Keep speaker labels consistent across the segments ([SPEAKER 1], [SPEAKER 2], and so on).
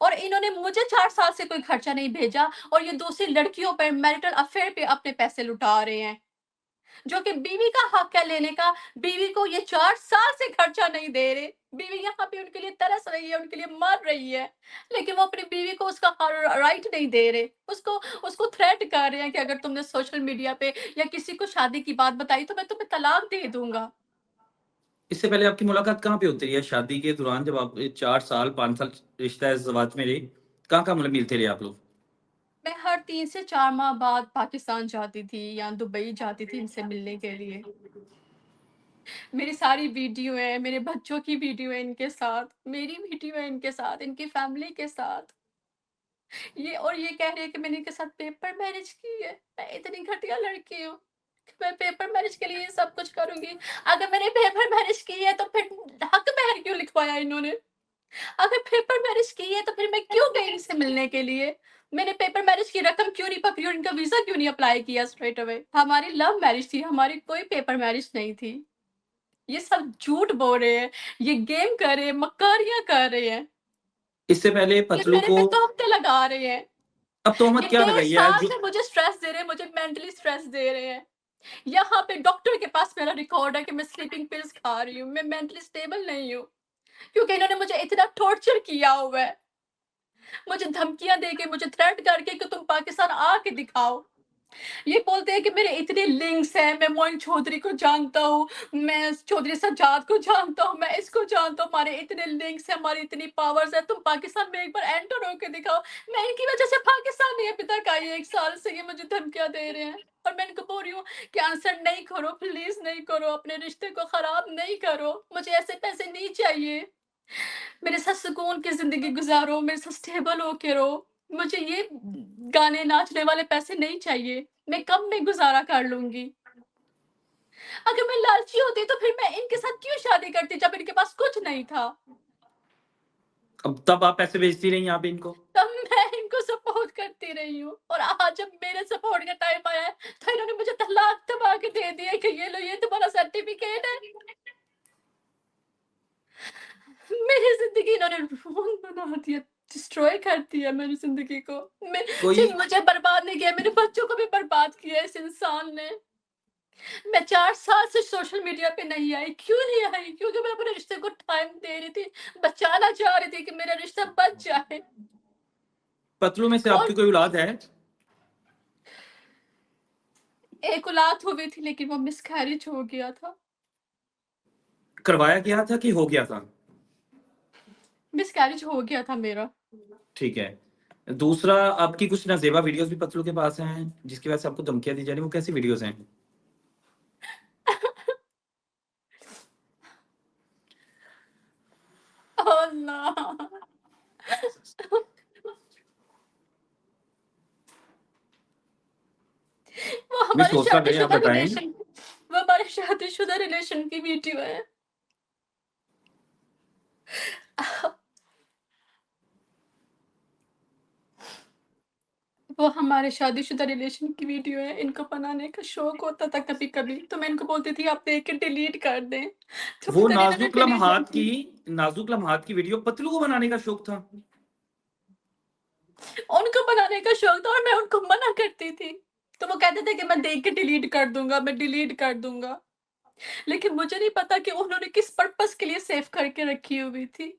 [SPEAKER 1] और इन्होंने मुझे 4 साल से कोई खर्चा नहीं भेजा और ये दूसरी लड़कियों पे मैरिटल अफेयर पे अपने पैसे लुटा रहे हैं। जो कि बीवी का हक है लेने का, बीवी को ये 4 साल से खर्चा नहीं दे रहे। बीवी यहाँ पे उनके लिए तरस रही है, उनके लिए मर रही है, लेकिन वो अपनी बीवी को उसका राइट नहीं दे रहे। उसको उसको थ्रेट कर रहे हैं कि अगर तुमने सोशल मीडिया पे या किसी को शादी की बात बताई तो मैं तुम्हें तलाक दे दूँगा।
[SPEAKER 2] इससे पहले आपकी मुलाकात कहाँ पे होती रही है? शादी के दौरान जब आप 4 साल, 5 साल रिश्ता ज़वाज में रहे, कहाँ-कहाँ मतलब मिलते रहे आप लोग?
[SPEAKER 1] मैं हर 3 से 4 माह बाद पाकिस्तान जाती थी या दुबई जाती थी इनसे मिलने के लिए। मेरी सारी वीडियो है, मेरे बच्चों की वीडियो है इनके साथ, मेरी वीडियो है इनके साथ, इनकी फैमिली के साथ। ये कह रही है कि मैंने इनके साथ पेपर मैरिज की है। मैं इतनी घटिया लड़की हूँ कि मैं पेपर मैरिज के लिए ये सब कुछ करूँगी। अगर मैंने पेपर मैरिज की है तो फिर हक महर क्यों लिखवाया इन्होंने? अगर पेपर मैरिज की है तो फिर मैं क्यों गई इनसे मिलने के लिए? मैंने पेपर मैरिज की रकम क्यों नहीं पकड़ी और इनका वीज़ा क्यों नहीं अप्लाई किया स्ट्रेट अवे? हमारी लव मैरिज थी, हमारी कोई पेपर मैरिज नहीं थी। ये सब झूठ बोल रहे हैं, ये गेम कर रहे हैं, मक्कारियाँ कर रहे हैं,
[SPEAKER 2] इससे पहले
[SPEAKER 1] ये
[SPEAKER 2] पतलू
[SPEAKER 1] मेरे
[SPEAKER 2] को
[SPEAKER 1] पे तोहमतें लगा रहे हैं।
[SPEAKER 2] अब तोहमत
[SPEAKER 1] ये
[SPEAKER 2] क्या
[SPEAKER 1] डेढ़
[SPEAKER 2] लगाई है
[SPEAKER 1] साल
[SPEAKER 2] जो
[SPEAKER 1] से मुझे स्ट्रेस दे रहे हैं, मुझे मेंटली स्ट्रेस दे रहे हैं। यहाँ पे डॉक्टर के पास मेरा रिकॉर्ड है कि मैं स्लीपिंग पिल्स खा रही हूँ, मैं मेंटली स्टेबल नहीं हूँ, क्योंकि इन्होंने मुझे इतना टॉर्चर किया हुआ है। मुझे धमकियाँ देके, मुझे थ्रेट करके कि तुम पाकिस्तान आके दिखाओ। ये बोलते हैं कि मेरे इतने लिंक्स हैं, मैं मोइन चौधरी को जानता हूँ, मैं चौधरी सज्जाद को जानता हूँ, मैं इसको जानता हूँ, हमारे इतने लिंक्स हैं, हमारी इतनी पावर्स है, तुम पाकिस्तान में एक बार एंटर होके दिखाओ। मैं इनकी वजह से पाकिस्तान नहीं अभी तक आई, 1 साल से ये मुझे धमकियाँ दे रहे हैं और मैं इनको बोल रही हूँ कि आंसर नहीं करो, प्लीज़ नहीं करो, अपने रिश्ते को खराब नहीं करो, मुझे ऐसे पैसे नहीं चाहिए। मेरे साथ सुकून की ज़िंदगी गुज़ारो, मेरे साथ स्टेबल होके रहो। मुझे ये गाने, नाचने वाले पैसे नहीं चाहिए। मैं कम में गुज़ारा कर लूँगी। अगर मैं लालची होती तो फिर मैं इनके साथ क्यों शादी करती जब इनके पास कुछ नहीं था?
[SPEAKER 2] अब तब आप पैसे भेजती रही यहाँ पे इनको?
[SPEAKER 1] तब मैं इनको सपोर्ट करती रही हूँ और आज जब मेरे सपोर्ट का टाइम आया है, तो इन्होंने मुझे तलाक दबा के दे दिया कि ये लो, ये तुम्हारा सर्टिफ़िकेट है। मेरी ज़िंदगी इन्होंने रोन बना दिया, डिस्ट्रॉय कर दिया मेरी ज़िंदगी को। मैं
[SPEAKER 2] कोई
[SPEAKER 1] सिर्फ़ मुझे बर्बाद नहीं किया, मेरे बच्चों को भी बर्बाद किया इस इंसान ने। मैं 4 साल से सोशल मीडिया पे नहीं आई, क्यों नहीं आई? क्योंकि मैं अपने रिश्ते को टाइम दे रही थी, बचाना चाह रही थी कि मेरा रिश्ता बच जाए।
[SPEAKER 2] पतलू में से
[SPEAKER 1] और
[SPEAKER 2] आपकी कोई औलाद है?
[SPEAKER 1] एक औलाद हुई थी लेकिन वो मिसकैरेज हो गया था।
[SPEAKER 2] करवाया गया था कि हो गया था?
[SPEAKER 1] मिसकैरेज हो गया था मेरा।
[SPEAKER 2] ठीक है। दूसरा आपकी कुछ नाज़ेबा वीडियोज़ भी पतलू के पास हैं, जिसकी वजह से आपको धमकियाँ दी जा रही हैं, वो कैसी वीडियोज़ हैं?
[SPEAKER 1] ओह अल्लाह! वो
[SPEAKER 2] मिस
[SPEAKER 1] हमारे
[SPEAKER 2] हौसला करें, आप
[SPEAKER 1] शादीशुदा
[SPEAKER 2] बताएँ।
[SPEAKER 1] रिलेशन वो हमारे शादीशुदा रिलेशन की वीडियो है। वो हमारे शादीशुदा रिलेशन की वीडियो है, इनको बनाने का शौक होता था कभी-कभी, तो मैं इनको बोलती थी आप देख के डिलीट कर दें, तो
[SPEAKER 2] वो
[SPEAKER 1] पता नहीं इन्होंने डिलीट
[SPEAKER 2] नाज़ुक लम्हात की वीडियो पतलू को बनाने का शौक था।
[SPEAKER 1] उनको बनाने का शौक था और मैं उनको मना करती थी। तो वो कहते थे कि मैं देख के डिलीट कर दूँगा, मैं डिलीट कर दूँगा। लेकिन मुझे नहीं पता कि उन्होंने किस पर्पज़ के लिए सेव करके रखी हुई थी।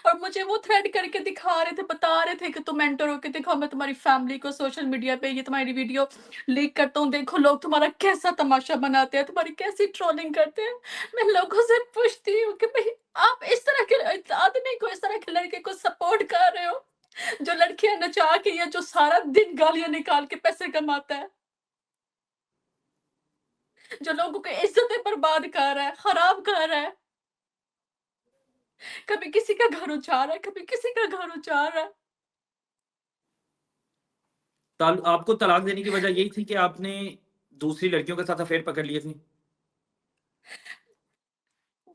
[SPEAKER 1] और मुझे वो थ्रेड करके दिखा रहे थे, बता रहे थे कि तुम एंटर होके दिखाओ, मैं तुम्हारी फैमिली को सोशल मीडिया पे ये तुम्हारी वीडियो लीक करता हूँ, देखो लोग तुम्हारा कैसा तमाशा बनाते हैं, तुम्हारी कैसी ट्रोलिंग करते हैं। मैं लोगों से पूछती हूँ कि भई आप इस तरह के आदमी को, इस तरह के लड़के को सपोर्ट कर रहे हो, जो लड़कियाँ नचा के या जो सारा दिन गालियाँ निकाल के पैसे कमाता है, जो लोगों की इज़्ज़तें बर्बाद कर रहा है, खराब कर रहा है। कभी किसी का घर उजाड़ रहा है, कभी किसी का घर उजाड़ रहा है।
[SPEAKER 2] आपको तलाक देने की वजह यही थी कि आपने दूसरी लड़कियों के साथ अफ़ेयर पकड़ लिए थे?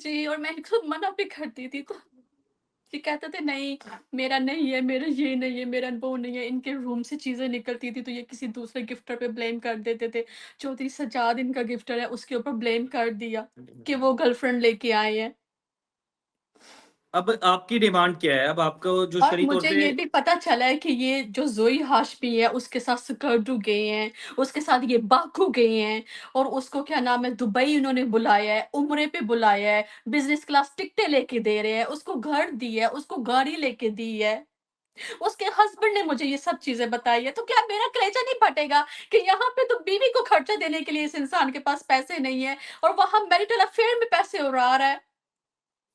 [SPEAKER 1] जी, और मैं इनको मना भी करती थी तो ये कहते थे नहीं, मेरा नहीं है, मेरा ये नहीं है, मेरा वो नहीं है। इनके रूम से चीज़ें निकलती थी तो ये किसी दूसरे गिफ्टर पे ब्लेम कर देते थे। चौधरी सज्जाद इनका गिफ्टर है, उसके ऊपर ब्लेम कर दिया कि वो गर्लफ्रेंड लेके आए हैं।
[SPEAKER 2] अब आपकी डिमांड क्या है? अब आपको जो
[SPEAKER 1] और
[SPEAKER 2] शरई तौर
[SPEAKER 1] मुझे
[SPEAKER 2] पे
[SPEAKER 1] ये भी पता चला है कि ये जो ज़ोई हाशमी है, उसके साथ स्कर्दू गए हैं, उसके साथ ये बाकू गए हैं और उसको क्या नाम है दुबई उन्होंने बुलाया है, उम्रे पे बुलाया है, बिज़नेस क्लास टिकटें लेके दे रहे हैं, उसको घर दी है, उसको गाड़ी लेके दी है। उसके हस्बैंड ने मुझे ये सब चीज़ें बताई है, तो क्या मेरा कलेजा नहीं फटेगा कि यहाँ पे तो बीवी को खर्चा देने के लिए इस इंसान के पास पैसे नहीं है और वहाँ मैरिटल अफ़ेयर में पैसे उड़ा रहा है।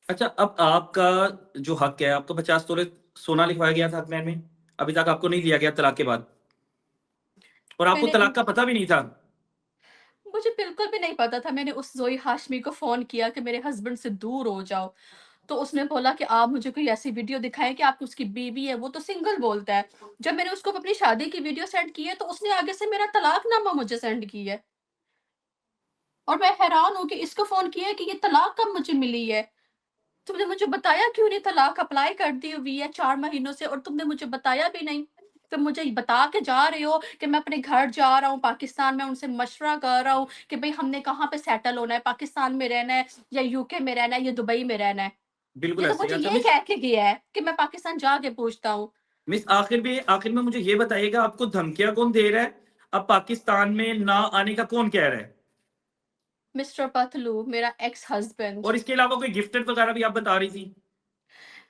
[SPEAKER 2] अच्छा, अब आपका जो हक है, आपको 50 तोले सोना लिखवाया गया था हकमैन में, अभी तक आपको नहीं दिया गया तलाक के बाद और आपको
[SPEAKER 1] मैंने
[SPEAKER 2] तलाक का पता भी नहीं था।
[SPEAKER 1] मुझे बिल्कुल भी नहीं पता था, मैंने उस ज़ोई हाशमी को फ़ोन किया कि मेरे हस्बैंड से दूर हो जाओ, तो उसने बोला कि आप मुझे कोई ऐसी वीडियो दिखाएँ कि आपकी उसकी बीवी है, वो तो सिंगल बोलता है। जब मैंने उसको अपनी शादी की वीडियो सेंड की है, तो उसने आगे से मेरा तलाकनामा मुझे सेंड की है और मैं हैरान हूँ कि इसको फ़ोन किया है कि ये तलाक कब मुझे मिली है? तुमने मुझे बताया क्यों नहीं? तलाक अप्लाई कर दी हुई है 4 महीनों से और तुमने मुझे बताया भी नहीं। तुम मुझे बता के जा रहे हो कि मैं अपने घर जा रहा हूँ पाकिस्तान में, उनसे मशवरा कर रहा हूँ कि भई हमने कहाँ पे सेटल होना है, पाकिस्तान में रहना है या यूके में रहना है या दुबई में रहना है।
[SPEAKER 2] बिल्कुल
[SPEAKER 1] ये तो
[SPEAKER 2] ऐसे ही।
[SPEAKER 1] मुझे
[SPEAKER 2] अच्छा
[SPEAKER 1] ये कह के गया है कि मैं पाकिस्तान जाके पूछता हूँ।
[SPEAKER 2] मिस आखिर में मुझे ये बताइएगा आपको धमकियाँ कौन दे रहा है? अब पाकिस्तान में ना आने का कौन कह रहा है?
[SPEAKER 1] मिस्टर पतलू, मेरा एक्स हस्बैंड।
[SPEAKER 2] और इसके अलावा कोई गिफ्टेड वगैरह भी आप बता रही थी?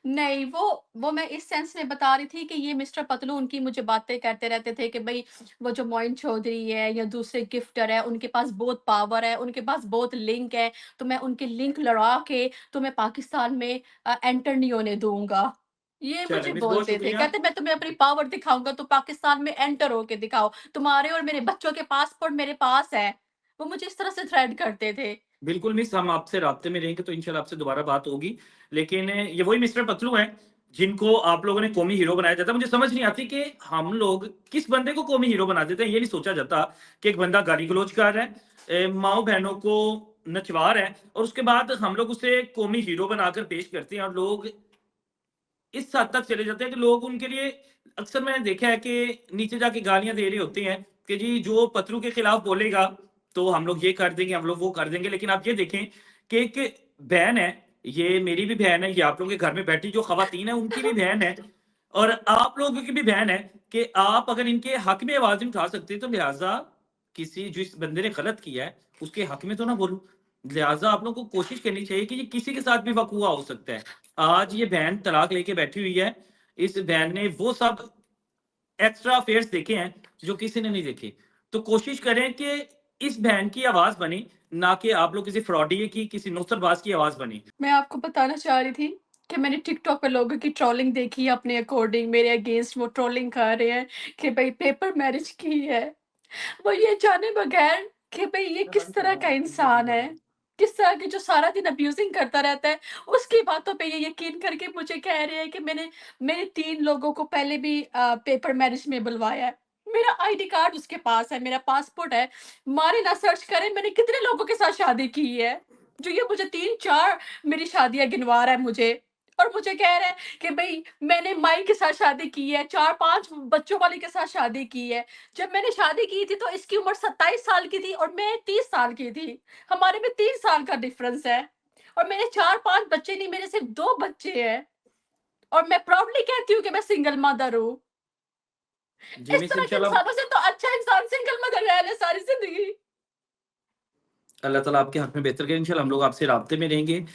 [SPEAKER 1] नहीं, वो मैं इस सेंस में बता रही थी कि ये मिस्टर पतलू उनकी मुझे बातें कहते रहते थे कि भई वो जो मोइन चौधरी है या दूसरे गिफ्टर है, उनके पास बहुत पावर है, उनके पास बहुत लिंक है, तो मैं उनके लिंक लड़ा के तुम्हें पाकिस्तान में एंटर नहीं होने दूँगा। ये
[SPEAKER 2] चलें
[SPEAKER 1] मुझे
[SPEAKER 2] मिस, बहुत
[SPEAKER 1] बोलते थे,
[SPEAKER 2] शुक्रिया।
[SPEAKER 1] कहते मैं तुम्हें अपनी पावर दिखाऊँगा तो पाकिस्तान में एंटर होके दिखाओ, तुम्हारे और मेरे बच्चों के पासपोर्ट मेरे पास है। वो मुझे इस तरह से थ्रेट करते थे।
[SPEAKER 2] बिल्कुल मिस, हम आपसे राब्ते में रहेंगे तो इंशाल्लाह आपसे दोबारा बात होगी। लेकिन ये वही मिस्टर पतलू हैं, जिनको आप लोगों ने कौमी हीरो बनाया जाता है। मुझे समझ नहीं आती कि हम लोग किस बंदे को कौमी हीरो बना देते हैं। ये नहीं सोचा जाता कि एक बंदा गाली-गलौज कर रहा है, माँ-बहनों को नचवा रहा है और उसके बाद हम लोग उसे कौमी हीरो बनाकर पेश करते हैं और लोग इस हद तक चले जाते हैं कि लोग उनके लिए अक्सर मैंने देखा है कि नीचे जाके गालियाँ दे रहे होते हैं कि जी जो पतलू के खिलाफ बोलेगा, तो हम लोग ये कर देंगे, हम लोग वो कर देंगे। लेकिन आप ये देखें कि एक बहन है, ये मेरी भी बहन है, ये आप लोगों के घर में बैठी जो ख़वातीन है, उनकी भी बहन है और आप लोगों की भी बहन है कि आप अगर इनके हक में आवाज़ नहीं उठा सकते, तो लिहाज़ा किसी जिस बंदे ने गलत किया है, उसके हक में तो ना बोलो। लिहाज़ा आप लोगों को कोशिश करनी चाहिए कि ये किसी के साथ भी वक़्त हो सकता है। आज ये बहन तलाक लेके बैठी हुई है। इस बहन ने वो सब एक्स्ट्रा अफेयर्स देखे हैं, जो किसी ने नहीं देखे। तो कोशिश करें कि इस बहन की आवाज़ बने, ना कि आप लोग किसी फ्रॉडिये की, किसी नुक्सरबाज़ की आवाज़ बने।
[SPEAKER 1] मैं आपको बताना चाह रही थी कि मैंने टिकटॉक पे लोगों की ट्रोलिंग देखी है अपने अकॉर्डिंग मेरे अगेंस्ट वो ट्रोलिंग कर रहे हैं कि भाई पेपर मैरिज की है। वो ये जाने बगैर कि भाई ये किस तरह का इंसान है, किस तरह की जो सारा दिन अब्यूज़िंग करता रहता है, उसकी बातों पे ये यकीन करके मुझे कह रहे हैं कि मैंने 3 लोगों को पहले भी पेपर मैरिज में बुलवाया है। मेरा आईडी कार्ड उसके पास है, मेरा पासपोर्ट है, मारे ना सर्च करें मैंने कितने लोगों के साथ शादी की है, जो ये मुझे 3-4 मेरी शादियाँ गिनवा रहा है मुझे और मुझे कह रहा है कि भई मैंने माई के साथ शादी की है, 4-5 बच्चों वाली के साथ शादी की है। जब मैंने शादी की थी तो इसकी उम्र 27 साल की थी और मैं 30 साल की थी। हमारे में 3 साल का डिफरेंस है और मेरे 4-5 बच्चे नहीं मेरे सिर्फ़ 2 बच्चे हैं और मैं प्राउडली कहती हूँ कि मैं सिंगल मदर हूँ।
[SPEAKER 2] जी
[SPEAKER 1] इस
[SPEAKER 2] मिस,
[SPEAKER 1] तरह के
[SPEAKER 2] इंशाल्लाह
[SPEAKER 1] इंसानों से तो अच्छा इंसान सिंगल मदर रह ले सारी ज़िंदगी।
[SPEAKER 2] अल्लाह ताला आपके हक में बेहतर करे। इंशाल्लाह हम लोग आपसे राब्ते में रहेंगे।